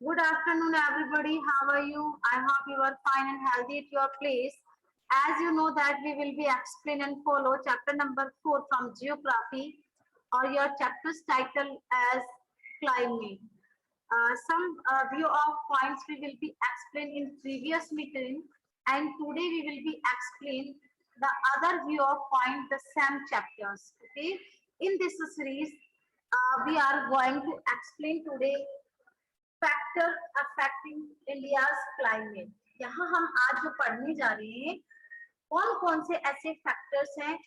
Good afternoon, everybody. How are you? I hope you are fine and healthy at your place. As you know that we will be explain and follow chapter number 4 from geography, or your chapter's title as climate. Some view of points we will be explained in previous meeting, and today we will be explain the other view of point the same chapters. Okay, in this series, we are going to explain today factor affecting India's climate. यहाँ हम आज जो पढ़ने जा रहे हैं कौन कौन से ऐसे फैक्टर्स हैं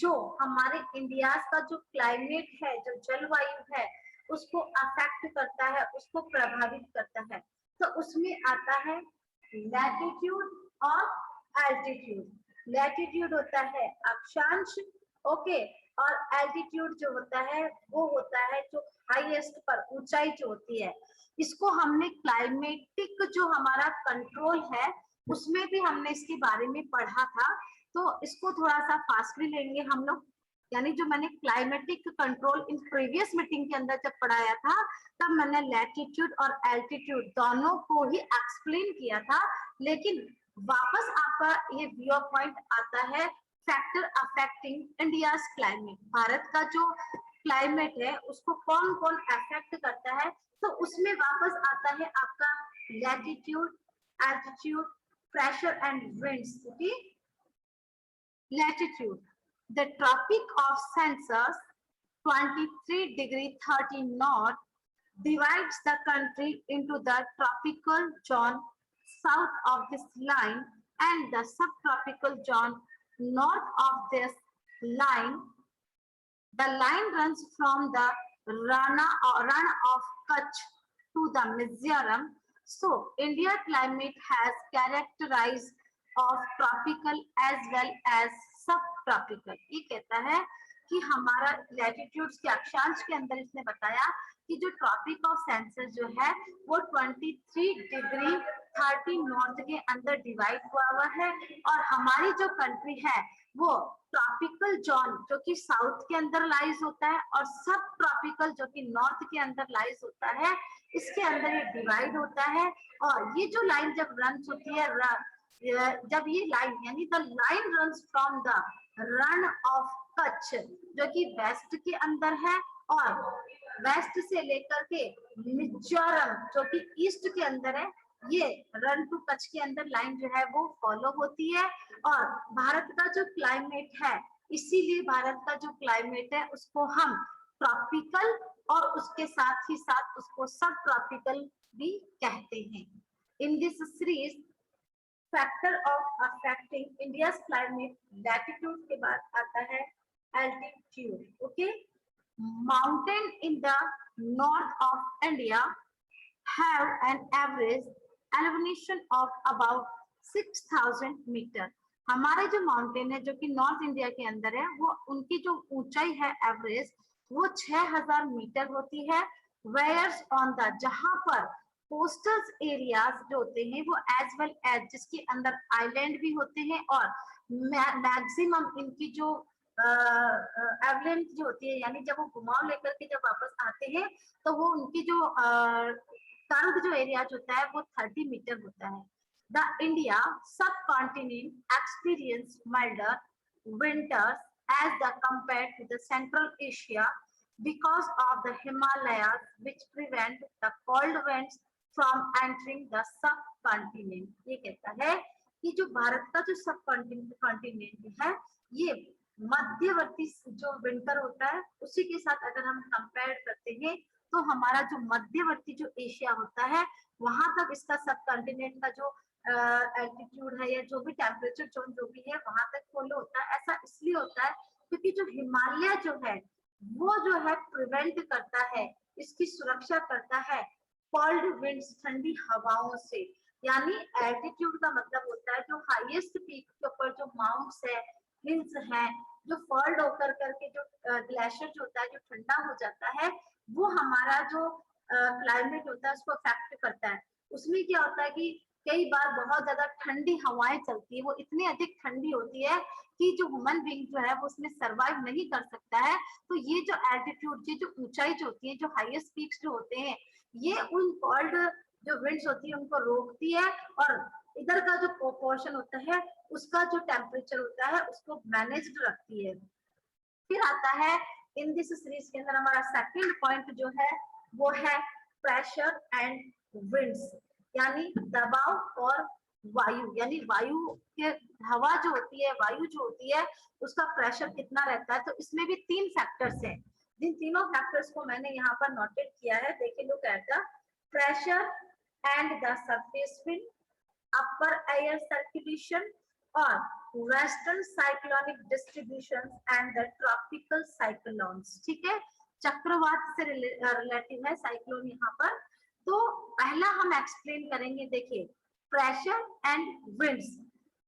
जो हमारे इंडिया का जो क्लाइमेट है, जो जलवायु है, उसको अफेक्ट करता है, उसको प्रभावित करता है। तो उसमें आता है लैटिट्यूड और एल्टीट्यूड। लैटिट्यूड होता है अक्षांश, ओके, और एल्टीट्यूड जो होता है वो होता है जो हाईएस्ट पर ऊंचाई जो होती है। इसको हमने क्लाइमेटिक जो हमारा कंट्रोल है उसमें भी हमने इसके बारे में पढ़ा था, तो इसको थोड़ा सा फास्टली लेंगे हम लोग। यानी जो मैंने climatic control in previous meeting के अंदर जब पढ़ाया था तब मैंने लैटिट्यूड और एल्टीट्यूड दोनों को ही एक्सप्लेन किया था, लेकिन वापस आपका ये व्यू पॉइंट आता है factor affecting India's climate. Bharat का जो क्लाइमेट है उसको कौन कौन अफेक्ट करता है, तो उसमें वापस आता है आपका latitude, altitude, pressure and winds. Okay, latitude, the tropic of Cancer 23 degree 30 north divides the country into the tropical zone south of this line and the subtropical zone north of this line. The line runs from the run of Kutch to the Mizoram. So India climate has characterized of tropical as well as subtropical। ये कहता है कि हमारा latitudes के अक्षांश के अंदर इसने बताया कि जो ट्रॉपिक ऑफ सेंसस जो है वो 23 डिग्री 30 नॉर्थ के अंदर डिवाइड हुआ है, और हमारी जो कंट्री है वो ट्रॉपिकल जोन जो कि साउथ के अंदर लाइज होता है और सब ट्रॉपिकल जो कि नॉर्थ के अंदर लाइज होता है, इसके अंदर ये डिवाइड होता है। और ये जो लाइन जब रन होती है, जब ये लाइन यानी the line runs from the run of Kutch जो कि वेस्ट के अंदर है, और वेस्ट से लेकर के मिजोरम जो कि ईस्ट के अंदर है, ये रन टू कच्छ के अंदर लाइन जो है वो फॉलो होती है। और भारत का जो क्लाइमेट है, इसीलिए भारत का जो क्लाइमेट है उसको हम ट्रॉपिकल और उसके साथ ही साथ उसको सब ट्रॉपिकल भी कहते हैं। In this series factor of affecting India's climate, latitude के बाद आता है altitude. Okay, mountain in the north of India have an average elevation of about 6000 metre. हमारे जो माउंटेन है जो कि नॉर्थ इंडिया के अंदर है, वो उनकी जो ऊंचाई है एवरेज वो 6000 मीटर होती है। वेयर्स ऑन द, जहां पर कोस्टल एरियाज जो होते हैं वो एज वेल एज जिसके अंदर आइलैंड भी होते हैं, और मैक्सिमम इनकी जो एवलेंस जो होती है, यानी जब वो घुमाव लेकर के जब वापस आते हैं तो वो उनकी जो कर्व जो एरिया होता है वो 30 मीटर होता है। द इंडिया सब continent experience milder winters as the compared to the Central Asia because of the Himalayas which prevent the cold winds from entering the subcontinent। ये कहता है कि जो भारत का जो सब कॉन्टिनेंट है, ये मध्यवर्ती जो विंटर होता है उसी के साथ अगर हम कंपेयर करते हैं तो हमारा जो मध्यवर्ती जो एशिया होता है वहां तक इसका सब कॉन्टिनेंट का जो एल्टीट्यूड है या जो भी टेम्परेचर जोन जो भी है वहां तक फॉलो होता है। ऐसा इसलिए होता है क्योंकि जो हिमालय जो है वो जो है प्रिवेंट करता है, इसकी सुरक्षा करता है कोल्ड विंड्स, ठंडी हवाओं से। यानी एल्टीट्यूड का मतलब होता है जो हाईएस्ट पीक के ऊपर जो माउंट्स है, हिल्स हैं, जो फॉल्ड होकर करके जो ग्लेशियर जो होता है जो ठंडा हो जाता है, वो हमारा जो क्लाइमेट होता है उसको अफेक्ट करता है। उसमें क्या होता है कि कई बार बहुत ज्यादा ठंडी हवाएं चलती है, वो इतनी अधिक ठंडी होती है कि जो ह्यूमन बीइंग जो है वो उसमें सरवाइव नहीं कर सकता है। तो ये जो एल्टीट्यूड, ये जो ऊंचाई जो होती है, जो हाईएस्ट पीक्स जो होते हैं, ये उन कोल्ड जो विंड्स होती है उनको रोकती है, और इधर का जो पोर्शन होता है उसका जो टेम्परेचर होता है उसको मैनेज्ड रखती है। फिर आता है इन दिस सीरीज के अंदर हमारा सेकंड पॉइंट जो है वो है प्रेशर एंड विंड्स, यानी दबाव और वायु, यानी वायु के हवा जो होती है, वायु जो होती है उसका प्रेशर कितना रहता है। तो इसमें भी तीन फैक्टर्स हैं, जिन तीनों फैक्टर्स को मैंने यहाँ पर नोटेड किया है। देखिए look at the pressure and the surface wind, upper air circulation और western cyclonic distribution and the tropical cyclones. ठीक है, चक्रवात से रिलेटिव है साइक्लोन यहाँ पर। तो पहला हम एक्सप्लेन करेंगे, देखिए प्रेशर एंड विंड्स,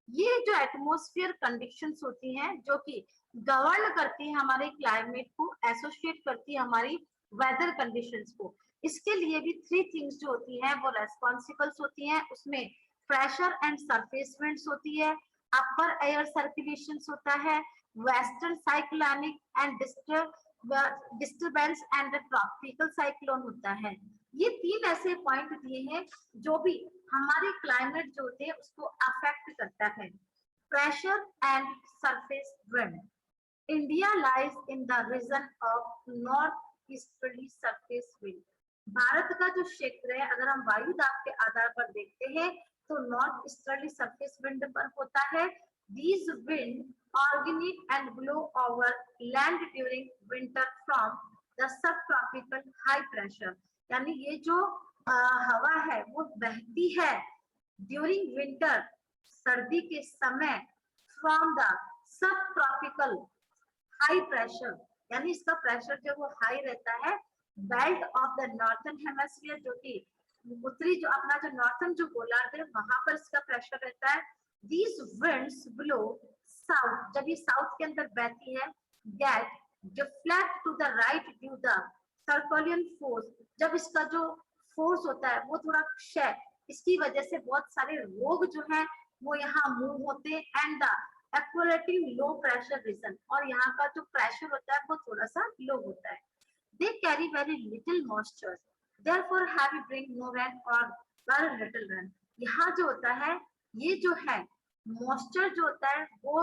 ये जो एटमॉस्फेयर कंडीशंस होती हैं जो कि गवर्न करती है हमारे क्लाइमेट को, एसोसिएट करती है हमारी वेदर कंडीशंस को, इसके लिए भी थ्री थिंग्स जो होती है वो रेस्पॉन्सिबल्स होती हैं। उसमें प्रेशर एंड सरफेस विंड्स होती है, अपर एयर सर्कुलेशन होता है, western cyclonic and disturbance and tropical cyclone होता है। ये तीन ऐसे पॉइंट दिए हैं जो भी हमारे क्लाइमेट जो होते हैं उसको अफेक्ट करता है। Pressure and surface wind, India lies in the region of north easterly surface wind. Bharat का जो क्षेत्र है अगर हम वायु दाब के आधार पर देखते हैं तो नॉर्थ ईस्टर्ली सरफेस विंड पर होता है। These wind originate and blow over land during winter from the subtropical high pressure, यानी ये जो हवा है वो बहती है ड्यूरिंग विंटर, सर्दी के समय, from the sub tropical high pressure, यानी इसका प्रेशर जो वो हाई रहता है belt of the northern hemisphere, जो कि उत्तरी जो अपना जो नॉर्थन जो गोलार्ध है वहां पर इसका प्रेशर रहता है। These winds blow south, जब ये साउथ के अंदर बहती है, get deflect to the right due the Circadian force, जब इसका जो फोर्स होता है वो थोड़ा क्षय, इसकी वजह से बहुत सारे रोग जो हैं वो यहाँ मूव होते हैं, एंड द एक्यूरेटिव लो प्रेशर रीजन, और यहाँ का जो प्रेशर होता है वो थोड़ा सा लो होता है। They carry very little moisture, therefore heavy bring no rain or very little rain। यहाँ जो होता है ये जो है मॉइस्चर जो होता है वो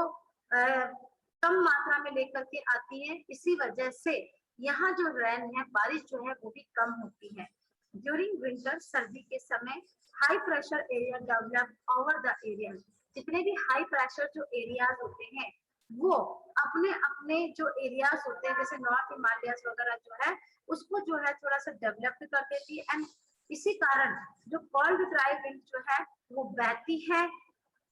कम मात्रा में लेकर के आती है, इसी वजह से यहाँ जो रेन है, बारिश जो है वो भी कम होती है। ड्यूरिंग विंटर, सर्दी के समय, high pressure area develop over the area, जितने भी हाई प्रेशर जो एरियाज होते हैं वो अपने अपने जो एरियाज होते हैं जैसे नॉर्थ हिमालयस वगैरह जो है उसको जो है थोड़ा सा डेवलप कर देती है, एंड इसी कारण जो कोल्ड ड्राई विंड जो है वो बहती है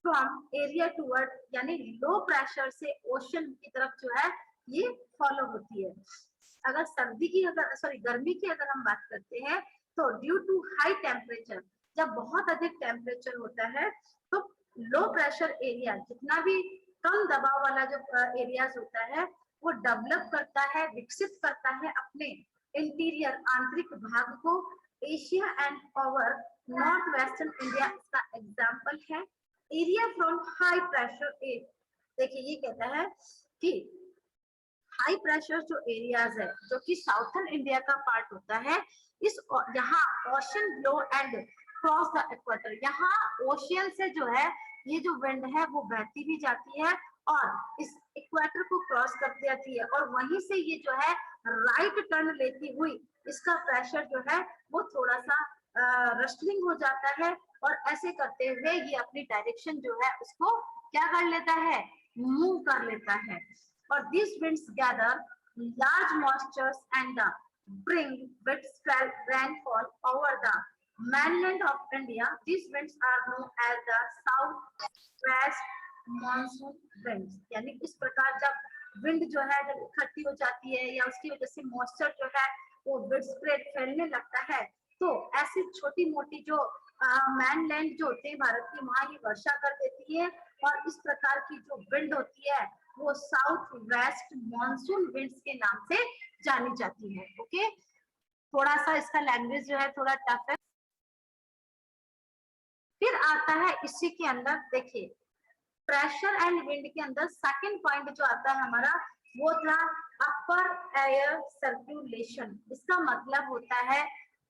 फ्रॉम एरिया टूवर्ड, यानी लो प्रेशर से ओशन की तरफ जो है ये फॉलो होती है। अगर सर्दी की गर्मी की अगर हम बात करते हैं तो ड्यू टू हाई टेम्परेचर, जब बहुत अधिक टेम्परेचर होता है तो लो प्रेशर एरिया, जितना भी कम दबाव वाला जो एरियाज होता है वो डेवलप करता है, विकसित करता है अपने इंटीरियर आंतरिक भाग को। Asia and over north western India इसका एग्जाम्पल है। Area from high pressure air, देखिए ये कहता है कि हाई प्रेशर जो एरियाज है जो कि साउथर्न इंडिया का पार्ट होता है, इस यहाँ ocean blow and cross the equator, यहाँ ओशियन से जो है ये जो विंड है वो बहती भी जाती है और इस इक्वेटर को क्रॉस कर जाती है, और वहीं से ये जो है राइट टर्न लेती हुई इसका प्रेशर जो है वो थोड़ा सा रस्टलिंग हो जाता है, और ऐसे करते हुए ये अपनी डायरेक्शन जो है उसको क्या कर लेता है, मूव कर लेता है। और these winds gather large moistures and bring widespread rainfall over the mainland of India. These winds are known as the southwest monsoon winds, यानी इस प्रकार जब विंड जो है जब इकट्ठी हो जाती है या उसकी वजह से मॉइस्चर जो है वो विड स्प्रेड फैलने लगता है, तो ऐसी छोटी मोटी जो मैनलैंड जो होते हैं भारत की वहां ये वर्षा कर देती है, और इस प्रकार की जो विंड होती है वो साउथ वेस्ट मॉनसून विंड्स के नाम से जानी जाती है। ओके, थोड़ा सा इसका लैंग्वेज जो है थोड़ा टफ है। फिर आता है इसी के अंदर, देखिए प्रेशर एंड विंड के अंदर सेकंड पॉइंट जो आता है हमारा वो था अपर एयर सर्कुलेशन। इसका मतलब होता है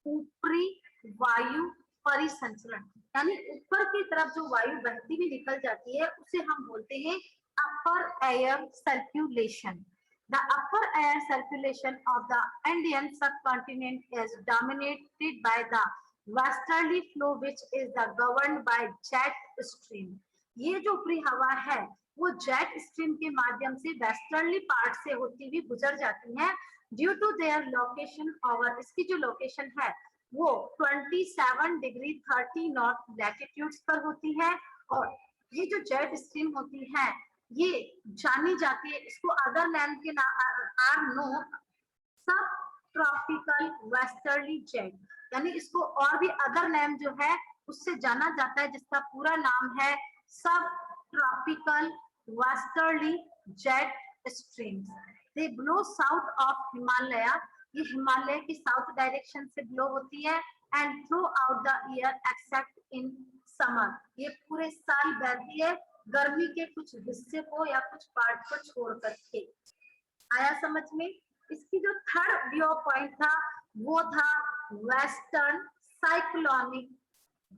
ऊपरी वायु परिसंचरण, यानी ऊपर की तरफ जो वायु बहती हुई निकल जाती है उसे हम बोलते हैं अपर air circulation. The upper air circulation of the Indian subcontinent is dominated by the westerly flow, which is governed by jet stream. ये जो ऊपरी हवा है वो जेट स्ट्रीम के माध्यम से वेस्टर्नली पार्ट से होती हुई गुजर जाती है। ड्यू टू देयर लोकेशन, और इसकी जो लोकेशन है वो 27 डिग्री 30 नॉर्थ लैटिट्यूड्स पर होती है। और ये जो जेट स्ट्रीम होती है ये जानी जाती है, इसको अदर नेम के आर नो सब ट्रॉपिकल वेस्टर्ली जेट, यानी इसको और भी अदर नेम जो है उससे जाना जाता है, जिसका पूरा नाम है सब tropical westerly jet streams. They blow south of Himalaya, ये हिमालय की साउथ डायरेक्शन से ब्लो होती है, and through out the year accept in summer, ये पूरे साल बहती है गर्मी के कुछ हिस्से को या कुछ पार्ट को छोड़ करके। आया समझ में? इसकी जो थर्ड व्यू पॉइंट था वो था western cyclonic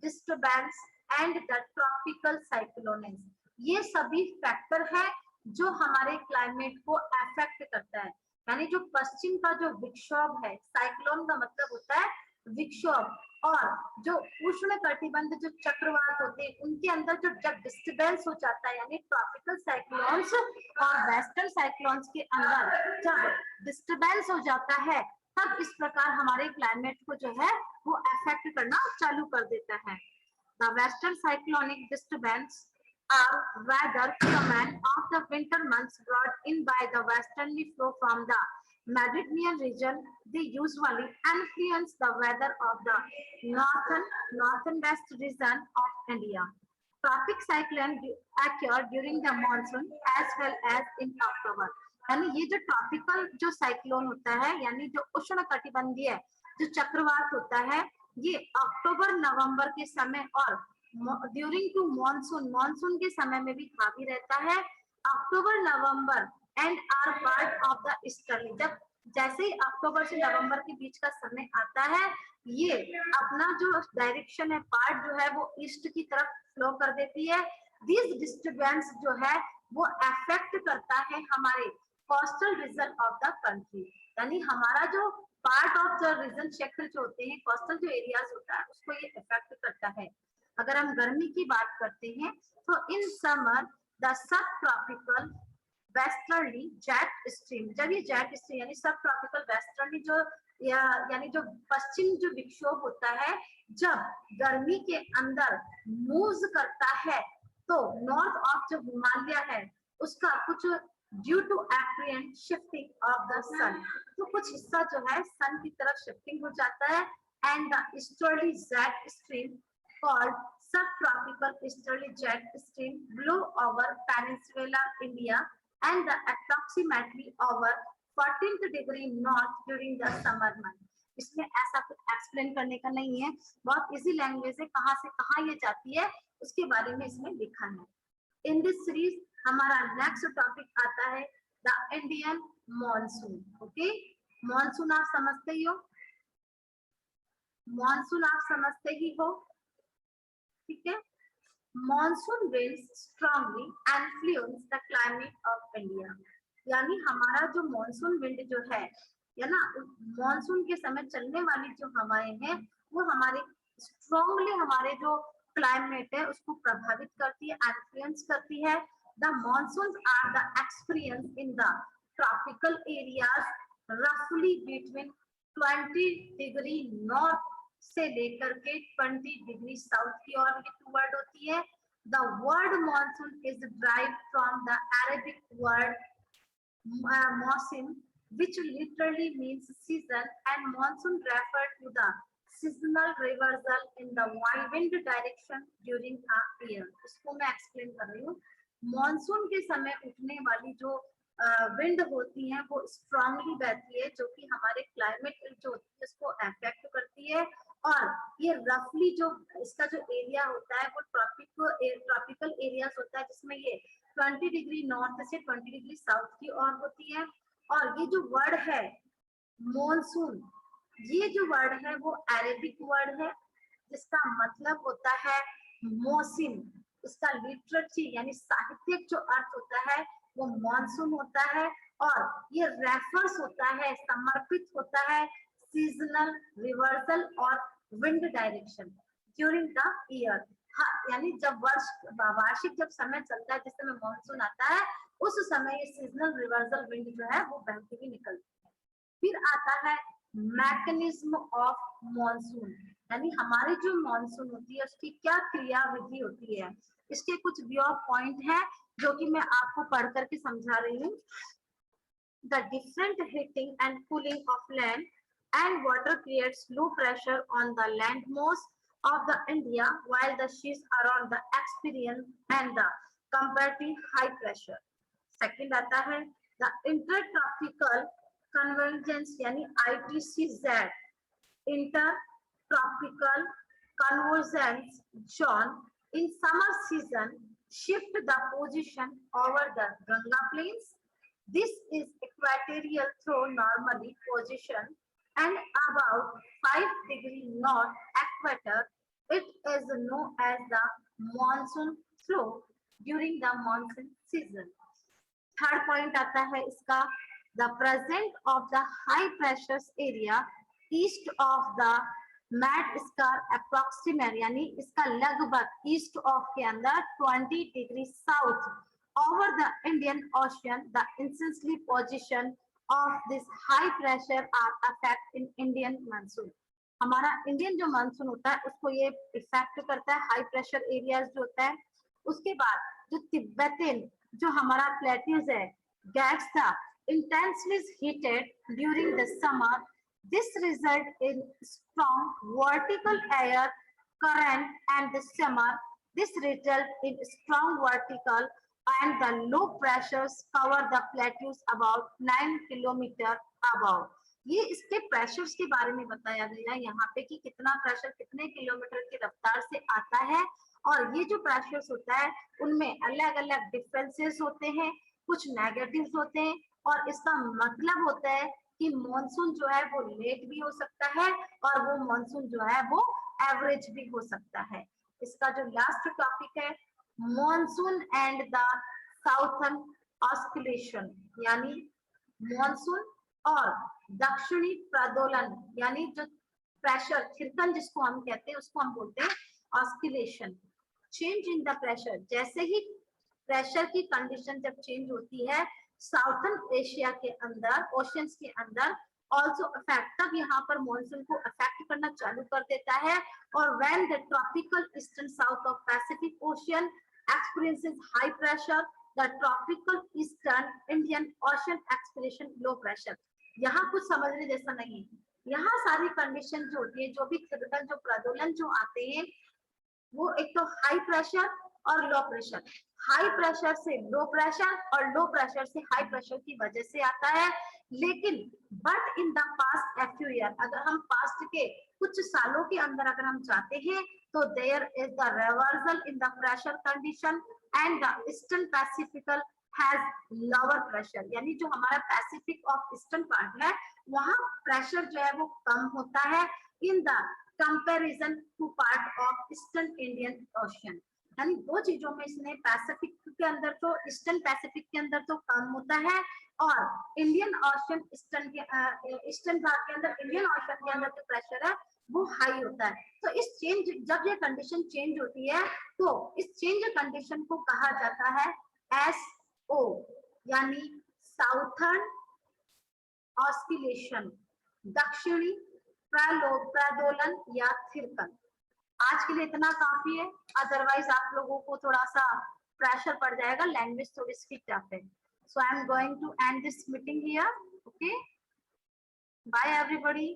disturbance and the tropical cyclonics. ये सभी फैक्टर है जो हमारे क्लाइमेट को अफेक्ट करता है, यानी जो पश्चिम का जो विक्षोभ है, साइक्लोन का मतलब होता है विक्षोभ, और जो उष्ण कटिबंध जो चक्रवात होते हैं उनके अंदर जो जब डिस्टर्बेंस हो जाता है, यानी ट्रॉपिकल साइक्लोन्स और वेस्टर्न साइक्लोन्स के अंदर जब डिस्टर्बेंस हो जाता है तब इस प्रकार हमारे क्लाइमेट को जो है वो अफेक्ट करना चालू कर देता है। The western cyclonic disturbance are weather phenomena of the winter months brought in by the westerly flow from the Mediterranean region. They usually influence the weather of the northern-west region of India. Tropic cyclone occur during the monsoon as well as in October. यानी ये जो tropical जो cyclone होता है, यानी जो उष्ण कटिबंधीय जो चक्रवात होता है, ये अक्टूबर नवंबर के समय और ड्यूरिंग टू मानसून, मानसून के समय में भी हावी रहता है। October November and are part of the easterly, जब जैसे ही अक्टूबर से नवंबर के बीच का समय आता है ये अपना जो डायरेक्शन है, पार्ट जो है वो ईस्ट की तरफ फ्लो कर देती है। दिस डिस्टर्बेंस जो है वो अफेक्ट करता है हमारे coastal region of the country, यानी हमारा जो पार्ट ऑफ द रीजन क्षेत्र जो होते हैं, कोस्टल जो एरियाज होता है उसको ये इफेक्ट करता है। अगर हम गर्मी की बात करते हैं तो in summer the sub tropical westerly jet stream, जब ये जेट स्ट्रीम यानी सब ट्रॉपिकल वेस्टर्ली जो यानी जो पश्चिम जो विक्षोभ होता है, जब गर्मी के अंदर मूव करता है तो नॉर्थ ऑफ जो हिमालय है उसका कुछ due to apparent shifting of the sun, तो कुछ हिस्सा जो है सन की तरफ शिफ्टिंग हो जाता है, and the easterly jet stream called subtropical easterly jet stream blew over Peninsula India and the approximately over 14th degree north during the summer month. इसमें ऐसा कुछ एक्सप्लेन करने का नहीं है, बहुत इजी लैंग्वेज है, कहाँ से कहाँ ये जाती है उसके बारे में इसमें लिखा है। इन दिस सीरीज हमारा नेक्स्ट टॉपिक आता है the Indian monsoon. Okay, monsoon आप समझते ही हो, मॉनसून आप समझते ही हो, ठीक है। Monsoon winds strongly influence the climate of India, यानी हमारा जो मॉनसून विंड जो है या ना, मॉनसून के समय चलने वाली जो हवाएं हैं वो हमारे स्ट्रांगली हमारे जो क्लाइमेट है उसको प्रभावित करती है, इन्फ्लुएंस करती है। The monsoons are the experience in the tropical areas रफली बिटवीन 20 डिग्री नॉर्थ से लेकर के 20 डिग्री साउथ की ओर ये वर्ड होती है। The word monsoon is derived from the Arabic word मौसम which literally means season, and monsoon refer to the seasonal reversal in the wind direction during a year. इसको मैं एक्सप्लेन कर रही हूँ। मॉनसून के समय उठने वाली जो विंड होती है वो स्ट्रांगली बहती है, जो कि हमारे क्लाइमेट जो होती है उसको अफेक्ट करती है, और ये रफली जो इसका जो एरिया होता है वो ट्रॉपिकल एरियाज होता है, जिसमें ये 20 डिग्री नॉर्थ से 20 डिग्री साउथ की ओर होती है। और ये जो वर्ड है मॉनसून, ये जो वर्ड है वो अरेबिक वर्ड है इसका मतलब होता है मौसम। इसका लिटरेचर यानी साहित्यिक जो अर्थ होता है वो मॉनसून होता है, और ये रेफर्स होता है, समर्पित होता है सीजनल, रिवर्सल और wind direction during the year. हाँ, यानी जब वार्षिक जब समय चलता है, जिस समय मॉनसून आता है, उस समय ये सीजनल रिवर्सल विंड जो है वो बहती हुई निकलती है। फिर आता है मैकेनिज्म ऑफ मॉनसून, यानी हमारी जो मॉनसून होती है उसकी क्या क्रियाविधि होती है। इसके कुछ व्यू पॉइंट है जो कि मैं आपको पढ़ करके समझा रही हूँ। The different heating and cooling of land and water creates low pressure on the landmass of the India, while the seas around the experience and the comparative high pressure. Second आता है the intertropical convergence यानी ITCZ, intertropical convergence zone in summer season shift the position over the Ganga plains. This is equatorial through normally position and about 5 degrees north equator. It is known as the monsoon through during the monsoon season. Third point आता है इसका the presence of the high pressure area east of the मैट इसका approximate यानी इसका लगभग east of के अंदर 20 degree south over the Indian Ocean. The intensely position of this high pressure are affect in Indian monsoon. हमारा Indian जो monsoon होता है उसको ये इफेक्ट करता है, हाई प्रेशर एरियाज जो होता है। उसके बाद जो तिब्बतन जो हमारा प्लेट्यूज है, गैस था intensely heated during the summer. This result in strong vertical air current and the summer. This result in strong vertical and the low pressures cover the plateaus about 9 kilometer above. ये इसके pressures के बारे में बताया गया है यहाँ पे कि कितना प्रेशर कितने किलोमीटर की रफ्तार से आता है, और ये जो प्रेशर्स होता है उनमें अलग अलग डिफरेंसेस होते हैं, कुछ नेगेटिव्स होते हैं, और इसका मतलब होता है कि मॉनसून जो है वो लेट भी हो सकता है और वो मॉनसून जो है वो एवरेज भी हो सकता है। इसका जो लास्ट टॉपिक है monsoon and the southern oscillation, यानी मॉनसून और दक्षिणी प्रदोलन, यानी जो प्रेशर थिरकन जिसको हम कहते हैं उसको हम बोलते हैं oscillation. Change in the pressure, जैसे ही प्रेशर की कंडीशन जब चेंज होती है साउथर्न एशिया के अंदर, ओशियंस के अंदर ऑल्सो अफेक्ट, तब यहाँ पर मॉनसून को अफेक्ट करना चालू कर देता है। और when the tropical eastern south of Pacific ocean experiences high pressure, the tropical eastern Indian ocean experience low pressure. यहाँ कुछ समझने जैसा नहीं है, यहाँ सारी कंडीशन जो होती है, जो भी थिरकन जो प्रदोलन जो आते हैं वो एक तो हाई प्रेशर और लो प्रेशर, हाई प्रेशर से लो प्रेशर और लो प्रेशर से हाई प्रेशर की वजह से आता है। लेकिन but in the past a few year, अगर हम पास्ट के कुछ सालों के अंदर अगर हम जाते हैं तो there is the reversal in the pressure condition and the eastern Pacifical has lower pressure, यानी जो हमारा पैसिफिक ऑफ ईस्टर्न पार्ट है वहां प्रेशर जो है वो कम होता है in the comparison to part of eastern Indian ocean. यानी दो चीजों में इसने पैसिफिक के अंदर तो ईस्टर्न पैसिफिक के अंदर तो कम होता है, और इंडियन ओशियन ईस्टर्न के ईस्टर्न भाग के अंदर इंडियन ओशियन के अंदर जो प्रेशर है वो हाई होता है। तो इस चेंज जब ये कंडीशन चेंज होती है तो इस चेंज कंडीशन को कहा जाता है SO, यानी साउथर्न ऑस्किलेशन, दक्षिणी प्रदोलन या थिरकन। आज के लिए इतना काफी है, अदरवाइज आप लोगों को थोड़ा सा प्रेशर पड़ जाएगा, लैंग्वेज थोड़ी सी टफ है। So I am going to end this meeting here. Okay, bye everybody.